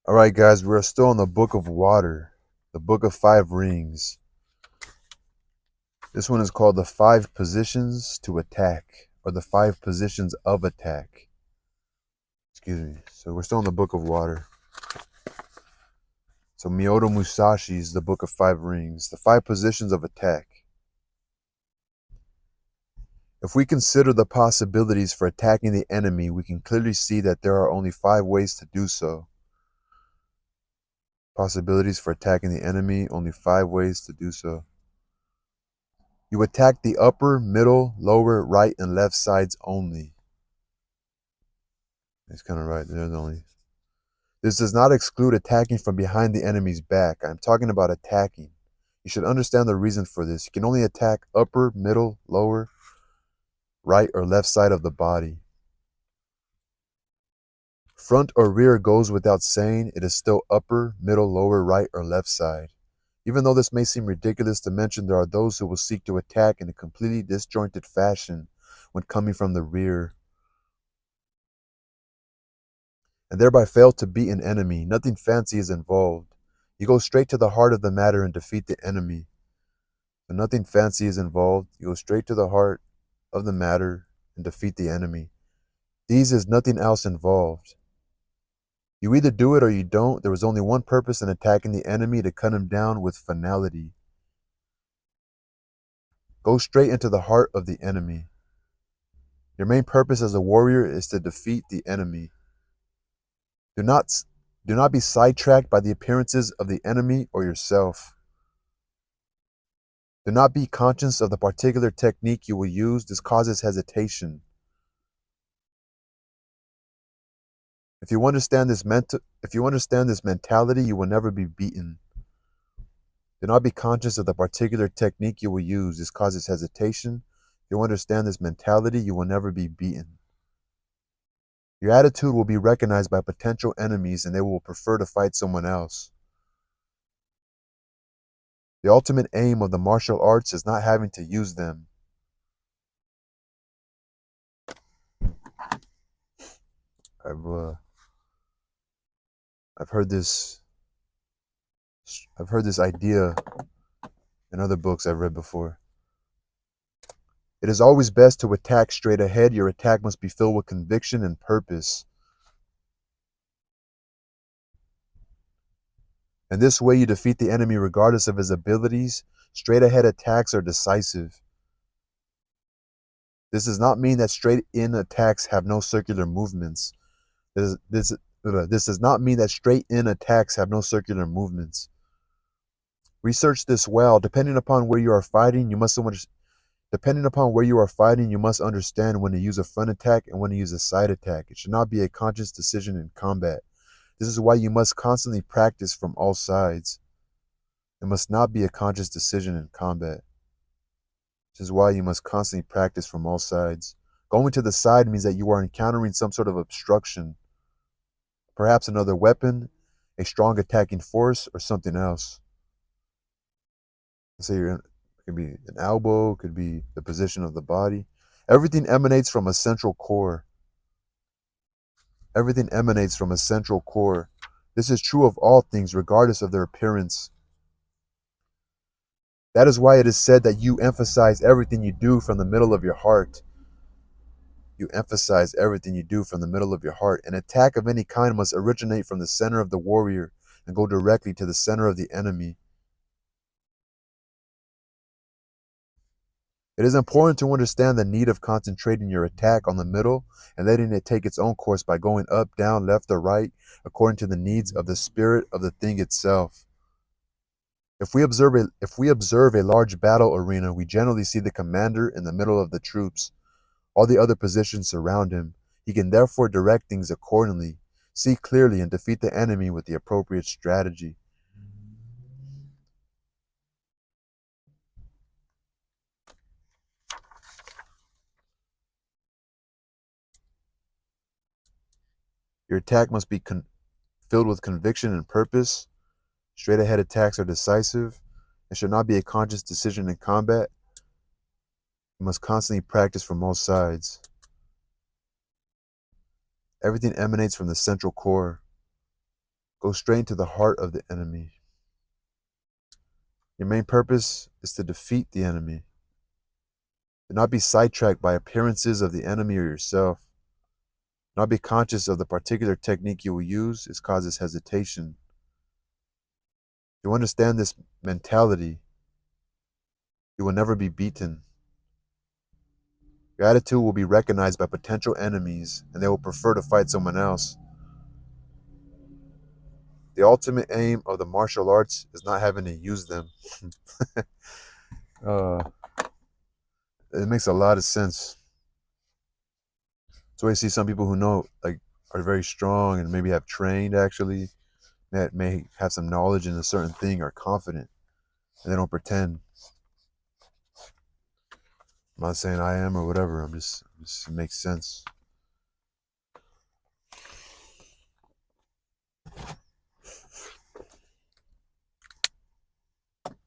All right, guys, we're still in the Book of Water, the Book of Five Rings. This one is called the Five Positions to Attack, or the Five Positions of Attack. Excuse me. So we're still in the Book of Water. So Miyamoto Musashi's The Book of Five Rings, the Five Positions of Attack. If we consider the possibilities for attacking the enemy, we can clearly see that there are only five ways to do so. Possibilities for attacking the enemy, only five ways to do so. You attack the upper, middle, lower, right, and left sides only. It's kind of right. There's only. This does not exclude attacking from behind the enemy's back. I'm talking about attacking. You should understand the reason for this. You can only attack upper, middle, lower, right, or left side of the body. Front or rear goes without saying. It is still upper, middle, lower, right, or left side. Even though this may seem ridiculous to mention, there are those who will seek to attack in a completely disjointed fashion when coming from the rear, and thereby fail to beat an enemy. Nothing fancy is involved. You go straight to the heart of the matter and defeat the enemy. So nothing fancy is involved. You go straight to the heart of the matter and defeat the enemy. These is nothing else involved. You either do it or you don't. There was only one purpose in attacking the enemy: to cut him down with finality. Go straight into the heart of the enemy. Your main purpose as a warrior is to defeat the enemy. Do not be sidetracked by the appearances of the enemy or yourself. Do not be conscious of the particular technique you will use. This causes hesitation. If you understand this mentality, you will never be beaten. Do not be conscious of the particular technique you will use. This causes hesitation. If you understand this mentality, you will never be beaten. Your attitude will be recognized by potential enemies, and they will prefer to fight someone else. The ultimate aim of the martial arts is not having to use them. I've heard this idea in other books I've read before. It is always best to attack straight ahead. Your attack must be filled with conviction and purpose. In this way, you defeat the enemy regardless of his abilities. Straight ahead attacks are decisive. This does not mean that straight in attacks have no circular movements. This does not mean that straight in attacks have no circular movements. Research this well. Depending upon where you are fighting, you must understand when to use a front attack and when to use a side attack. It should not be a conscious decision in combat. This is why you must constantly practice from all sides. It must not be a conscious decision in combat. This is why you must constantly practice from all sides. Going to the side means that you are encountering some sort of obstruction, perhaps another weapon, a strong attacking force, or something else. Let's say it could be an elbow, could be the position of the body. Everything emanates from a central core. Everything emanates from a central core. This is true of all things, regardless of their appearance. That is why it is said that you emphasize everything you do from the middle of your heart. You emphasize everything you do from the middle of your heart. An attack of any kind must originate from the center of the warrior and go directly to the center of the enemy. It is important to understand the need of concentrating your attack on the middle and letting it take its own course by going up, down, left, or right, according to the needs of the spirit of the thing itself. If we observe a large battle arena, we generally see the commander in the middle of the troops. All the other positions surround him. He can therefore direct things accordingly, see clearly, and defeat the enemy with the appropriate strategy. Your attack must be filled with conviction and purpose. Straight ahead attacks are decisive. It should not be a conscious decision in combat. You must constantly practice from all sides. Everything emanates from the central core. Go straight into the heart of the enemy. Your main purpose is to defeat the enemy. Do not be sidetracked by appearances of the enemy or yourself. Do not be conscious of the particular technique you will use. It causes hesitation. You understand this mentality, you will never be beaten. Your attitude will be recognized by potential enemies, and they will prefer to fight someone else. The ultimate aim of the martial arts is not having to use them. uh, it makes a lot of sense. So I see some people who know, like, are very strong and maybe have trained actually, that may have some knowledge in a certain thing, are confident, and they don't pretend. I'm not saying I am or whatever. It makes sense.